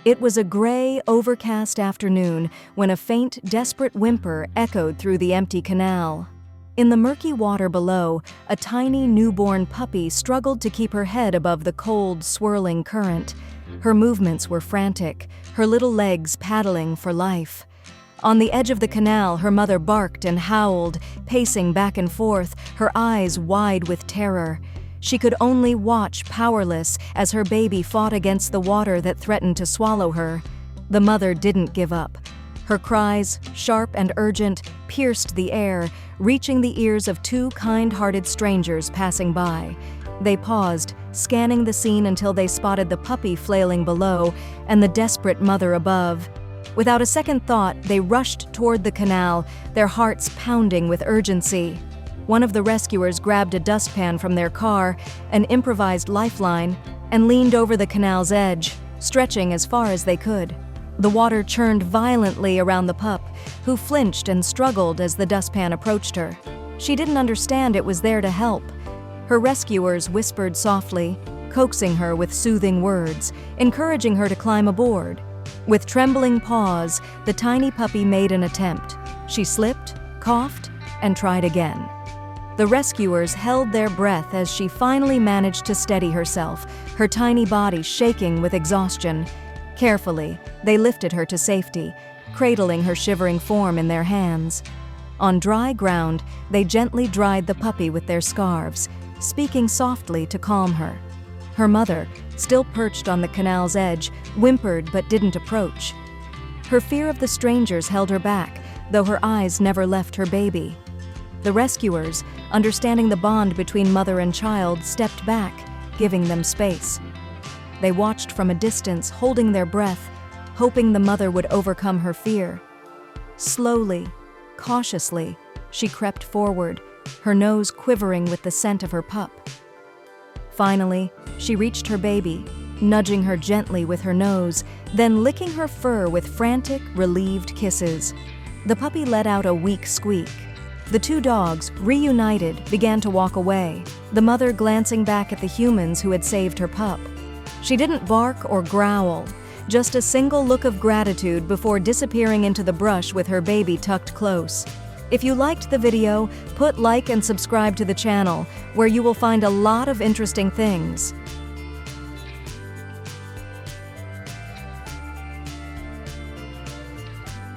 It was a gray, overcast afternoon when a faint, desperate whimper echoed through the empty canal. In the murky water below, a tiny newborn puppy struggled to keep her head above the cold, swirling current. Her movements were frantic, her little legs paddling for life. On the edge of the canal, her mother barked and howled, pacing back and forth, her eyes wide with terror. She could only watch, powerless, as her baby fought against the water that threatened to swallow her. The mother didn't give up. Her cries, sharp and urgent, pierced the air, reaching the ears of two kind-hearted strangers passing by. They paused, scanning the scene until they spotted the puppy flailing below and the desperate mother above. Without a second thought, they rushed toward the canal, their hearts pounding with urgency. One of the rescuers grabbed a dustpan from their car, an improvised lifeline, and leaned over the canal's edge, stretching as far as they could. The water churned violently around the pup, who flinched and struggled as the dustpan approached her. She didn't understand it was there to help. Her rescuers whispered softly, coaxing her with soothing words, encouraging her to climb aboard. With trembling paws, the tiny puppy made an attempt. She slipped, coughed, and tried again. The rescuers held their breath as she finally managed to steady herself, her tiny body shaking with exhaustion. Carefully, they lifted her to safety, cradling her shivering form in their hands. On dry ground, they gently dried the puppy with their scarves, speaking softly to calm her. Her mother, still perched on the canal's edge, whimpered but didn't approach. Her fear of the strangers held her back, though her eyes never left her baby. The rescuers, understanding the bond between mother and child, stepped back, giving them space. They watched from a distance, holding their breath, hoping the mother would overcome her fear. Slowly, cautiously, she crept forward, her nose quivering with the scent of her pup. Finally, she reached her baby, nudging her gently with her nose, then licking her fur with frantic, relieved kisses. The puppy let out a weak squeak. The two dogs, reunited, began to walk away, the mother glancing back at the humans who had saved her pup. She didn't bark or growl, just a single look of gratitude before disappearing into the brush with her baby tucked close. If you liked the video, put like and subscribe to the channel, where you will find a lot of interesting things.